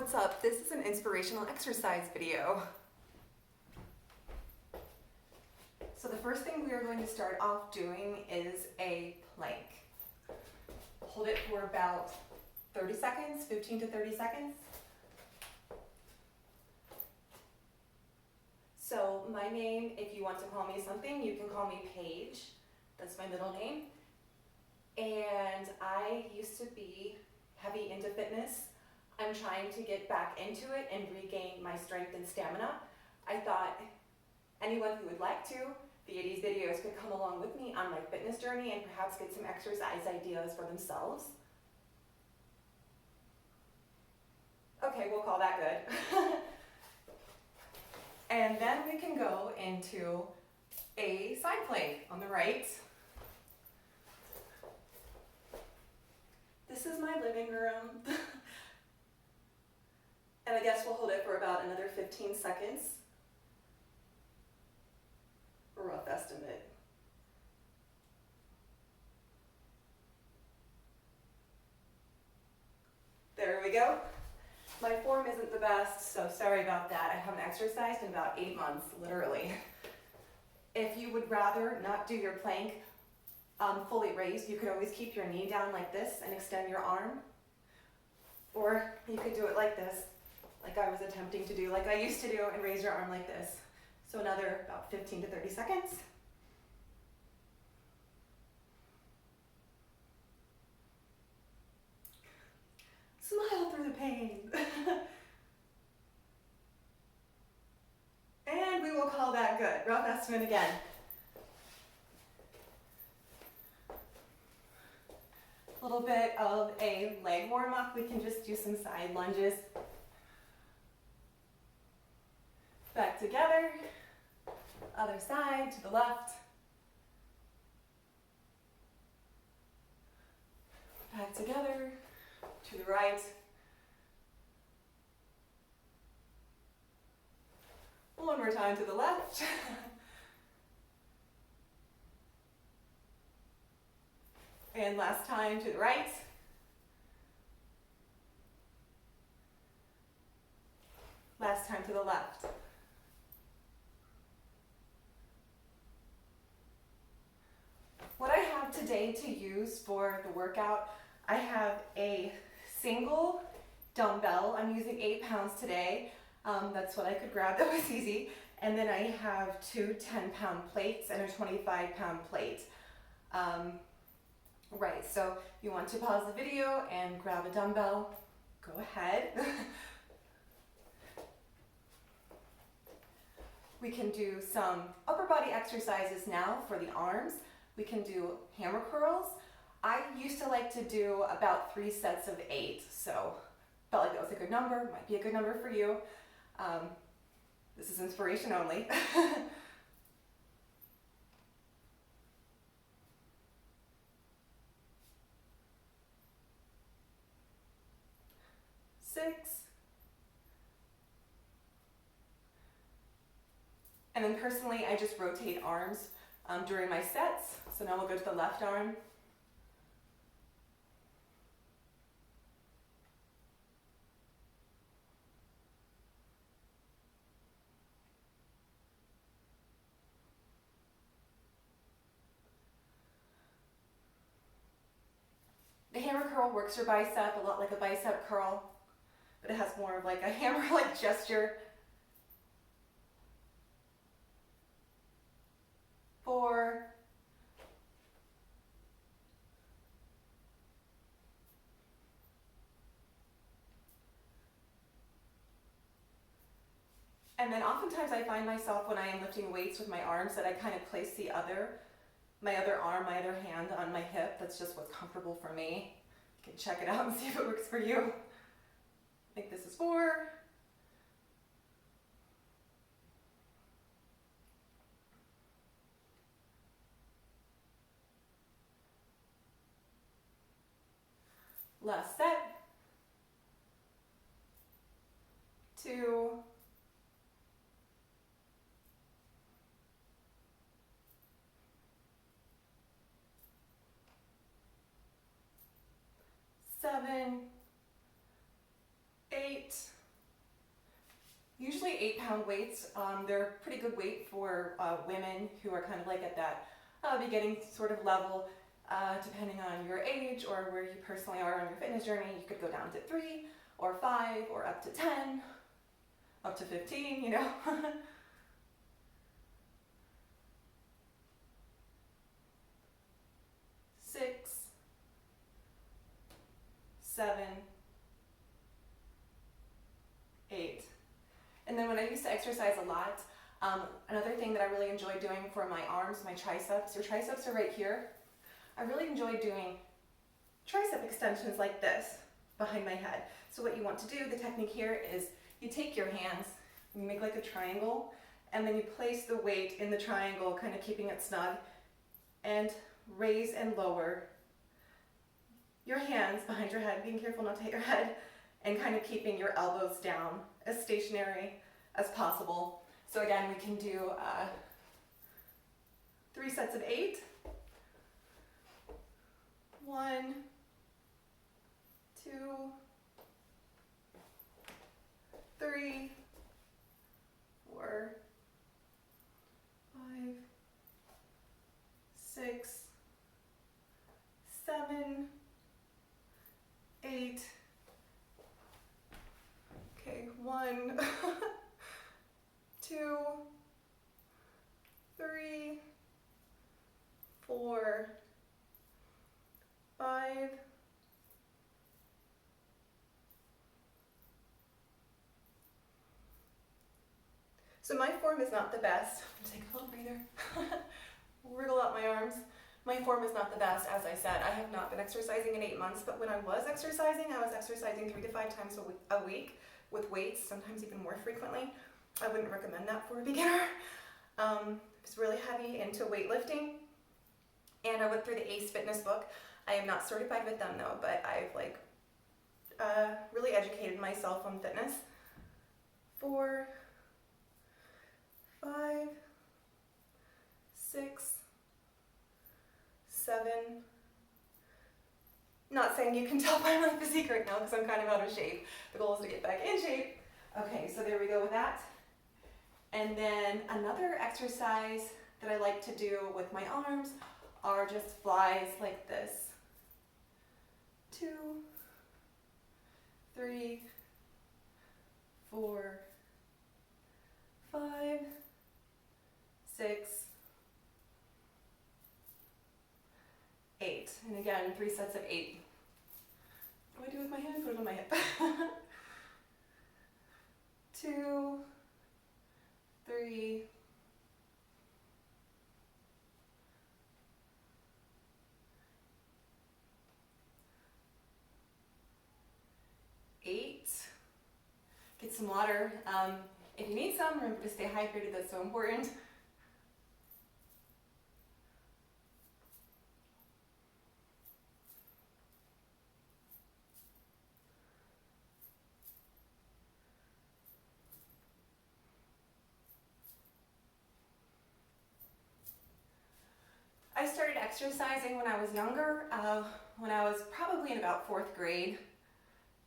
What's up? This is an inspirational exercise video. So the first thing we are going to start off doing is a plank. Hold it for about 30 seconds, 15 to 30 seconds. So my name, if you want to call me something, you can call me Paige. That's my middle name. And I used to be heavy into fitness. I'm trying to get back into it and regain my strength and stamina. I thought anyone who would like to via these videos could come along with me on my fitness journey and perhaps get some exercise ideas for themselves. Okay, we'll call that good. And then we can go into a side plank on the right. This is my living room. And I guess we'll hold it for about another 15 seconds. A rough estimate. There we go. My form isn't the best, so sorry about that. I haven't exercised in about 8 months, literally. If you would rather not do your plank fully raised, you could always keep your knee down like this and extend your arm. Or you could do it like this, like I was attempting to do, like I used to do, and raise your arm like this. So another about 15 to 30 seconds. Smile through the pain. And we will call that good. Rough estimate again. A little bit of a leg warm up. We can just do some side lunges. Back together. Other side to the left. Back together to the right. One more time to the left. And last time to the right. Last time to the left. What I have today to use for the workout, I have a single dumbbell. I'm using 8 pounds today. That's what I could grab, that was easy. And then I have 2 10-pound plates and a 25-pound plate. Right, so you want to pause the video and grab a dumbbell, go ahead. We can do some upper body exercises now for the arms. We can do hammer curls. I used to like to do about 3 sets of 8, so felt like that was a good number, might be a good number for you. This is inspiration only. 6. And then personally, I just rotate arms during my sets. So now we'll go to the left arm. The hammer curl works your bicep a lot like a bicep curl, but it has more of like a hammer-like gesture. 4. And then oftentimes I find myself when I am lifting weights with my arms that I kind of place my other arm, my other hand on my hip. That's just what's comfortable for me. You can check it out and see if it works for you. I think this is 4. Last set. 2. 7, 8, usually 8-pound weights. They're pretty good weight for women who are kind of like at that beginning sort of level. Depending on your age or where you personally are on your fitness journey, you could go down to 3 or 5 or up to 10, up to 15, you know. 6, 7, 8. And then when I used to exercise a lot, another thing that I really enjoy doing for my arms, my triceps, your triceps are right here. I really enjoy doing tricep extensions like this behind my head. So what you want to do, the technique here is you take your hands, you make like a triangle, and then you place the weight in the triangle, kind of keeping it snug, and raise and lower your hands behind your head, being careful not to hit your head, and kind of keeping your elbows down as stationary as possible. So again, we can do 3 sets of 8. 1, 2, 3, 4, 5, 6, 7, 8. Okay, 1, 2, 3, 4, 5, 'So my form is not the best. I'm gonna take a little breather. Wriggle out my arms. My form is not the best, as I said. I have not been exercising in 8 months, but when I was exercising 3 to 5 times a week with weights, sometimes even more frequently. I wouldn't recommend that for a beginner. I was really heavy into weightlifting, and I went through the ACE fitness book. I am not certified with them though, but I've really educated myself on fitness. 4, 5, 6, 7. Not saying you can tell by my physique right now because I'm kind of out of shape. The goal is to get back in shape. Okay, so there we go with that. And then another exercise that I like to do with my arms are just flies like this. 2, 3, 4, 5, 6, 8. And again, 3 sets of 8. What do I do with my hand? Put it on my hip. 2, 3, 8. Get some water. If you need some, remember to stay hydrated. That's so important. I started exercising when I was younger, when I was probably in about 4th grade.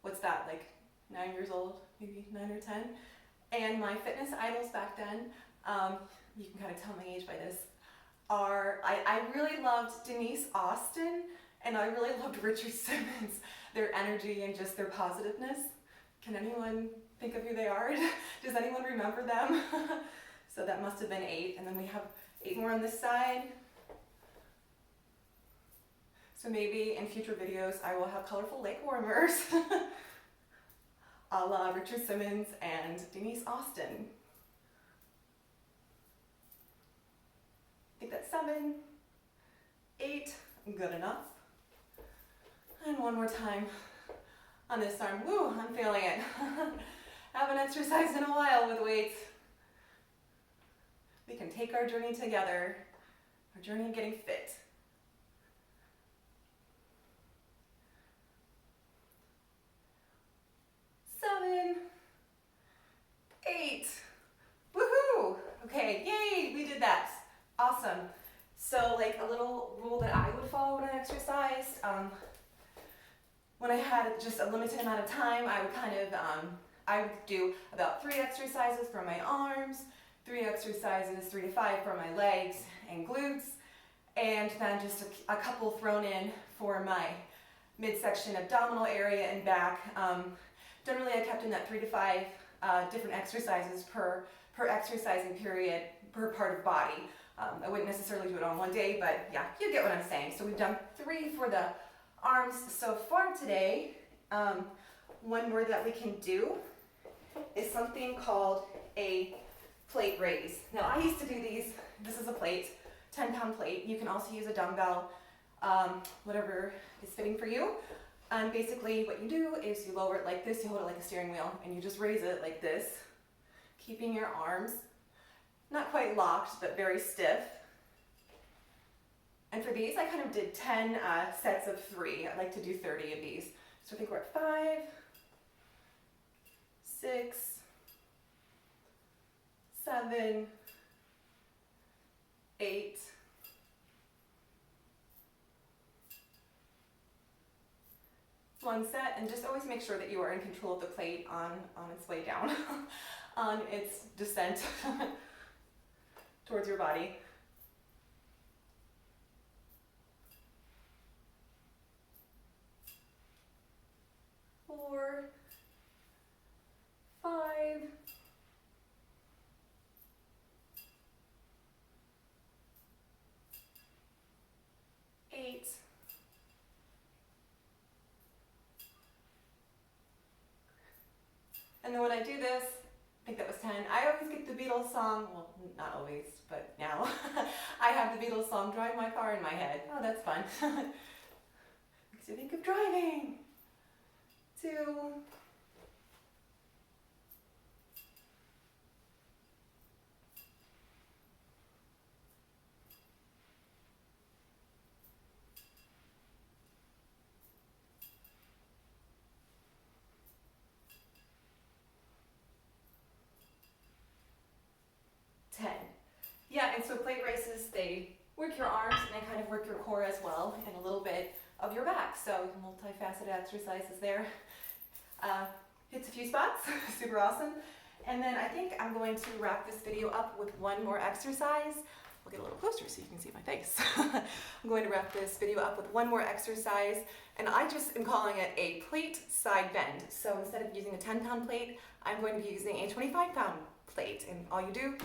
What's that, like 9 years old, maybe 9 or 10? And my fitness idols back then, you can kind of tell my age by this, I really loved Denise Austin, and I really loved Richard Simmons, their energy and just their positiveness. Can anyone think of who they are? Does anyone remember them? So that must have been 8, and then we have 8 more on this side. So maybe in future videos I will have colorful leg warmers a la Richard Simmons and Denise Austin. I think that's 7, 8, good enough. And one more time on this arm. Woo, I'm feeling it. Haven't exercised in a while with weights. We can take our journey together, our journey of getting fit. 7, 8, woohoo! Okay, yay, we did that. Awesome. So like a little rule that I would follow when I exercised, when I had just a limited amount of time, I would kind of I would do about 3 exercises for my arms, 3 exercises, 3 to 5 for my legs and glutes, and then just a couple thrown in for my midsection abdominal area and back. Generally I kept in that 3 to 5 different exercises per exercising period per part of body. I wouldn't necessarily do it on one day, but yeah, you get what I'm saying. So we've done 3 for the arms so far today. One more that we can do is something called a plate raise. Now I used to do these, this is a plate, 10-pound plate. You can also use a dumbbell, whatever is fitting for you. And basically what you do is you lower it like this, you hold it like a steering wheel, and you just raise it like this, keeping your arms not quite locked, but very stiff. And for these, I kind of did 10 sets of 3. I like to do 30 of these. So I think we're at 5, 6, 7, 8, 1 set, and just always make sure that you are in control of the plate on its way down, on its descent towards your body. 4, 5, 8, 'and then when I do this, I think that was 10. I always get the Beatles song, well, not always, but now. I have the Beatles song, Drive My Car, in my head. Oh, that's fun. Makes you think of driving. 2, 10. Yeah, and so plate races, they work your arms and they kind of work your core as well, and a little bit of your back. So multifaceted exercises there. Hits a few spots, super awesome. And then I think I'm going to wrap this video up with one more exercise. I'll get a little closer so you can see my face. I'm going to wrap this video up with one more exercise, and I just am calling it a plate side bend. So instead of using a 10-pound plate, I'm going to be using a 25-pound plate. And all you do,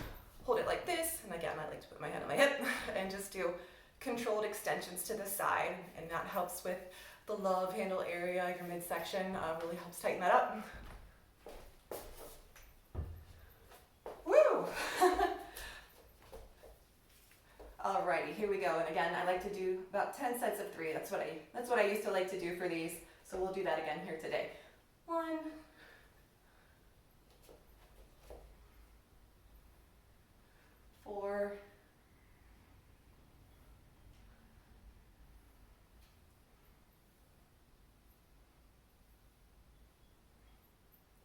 hold it like this, and again, I like to put my hand on my hip, and just do controlled extensions to the side, and that helps with the love handle area, your midsection, really helps tighten that up. Woo! Alrighty, here we go. And again, I like to do about 10 sets of 3. That's what I used to like to do for these. So we'll do that again here today. 1, 4,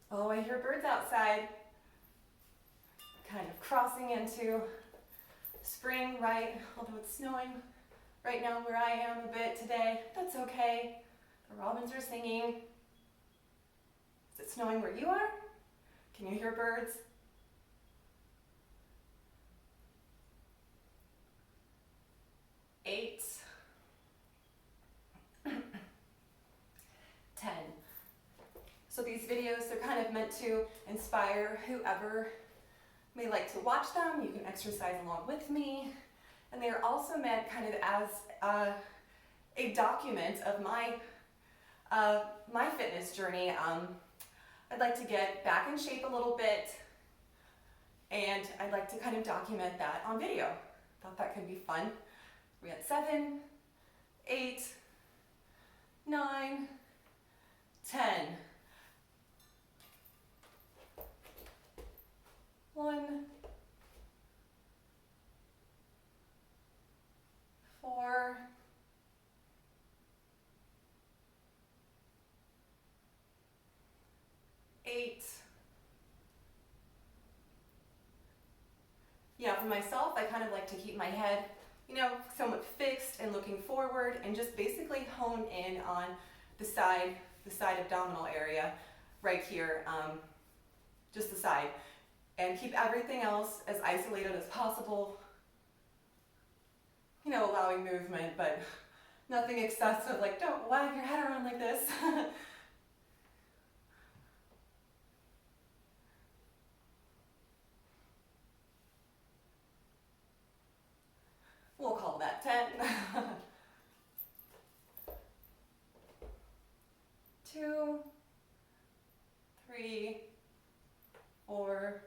'Oh, I hear birds outside. Kind of crossing into spring, right? Although it's snowing right now where I am a bit today. That's okay. The robins are singing. Is it snowing where you are? Can you hear birds? Eight. 10. So these videos, they're kind of meant to inspire whoever may like to watch them. You can exercise along with me. And they are also meant kind of as a document of my fitness journey. I'd like to get back in shape a little bit, and I'd like to kind of document that on video. Thought that could be fun. We had 7, 8, 9, 10. 1, 4, 8. Yeah, for myself, I kind of like to keep my head, somewhat fixed and looking forward, and just basically hone in on the side abdominal area right here. just the side. And keep everything else as isolated as possible. You know, allowing movement, but nothing excessive, like don't wag your head around like this. We'll call that 10. 2, 3, 4,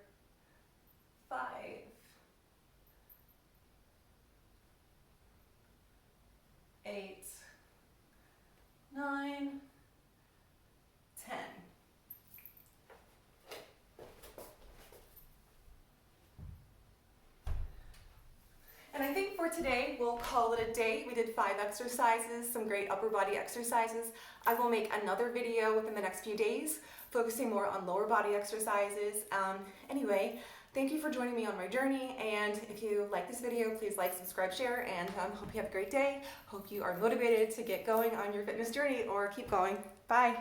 5, 8, 9, 10. And I think for today, we'll call it a day. We did 5 exercises, some great upper body exercises. I will make another video within the next few days, focusing more on lower body exercises. Anyway, thank you for joining me on my journey. And if you like this video, please like, subscribe, share, and hope you have a great day. Hope you are motivated to get going on your fitness journey or keep going. Bye.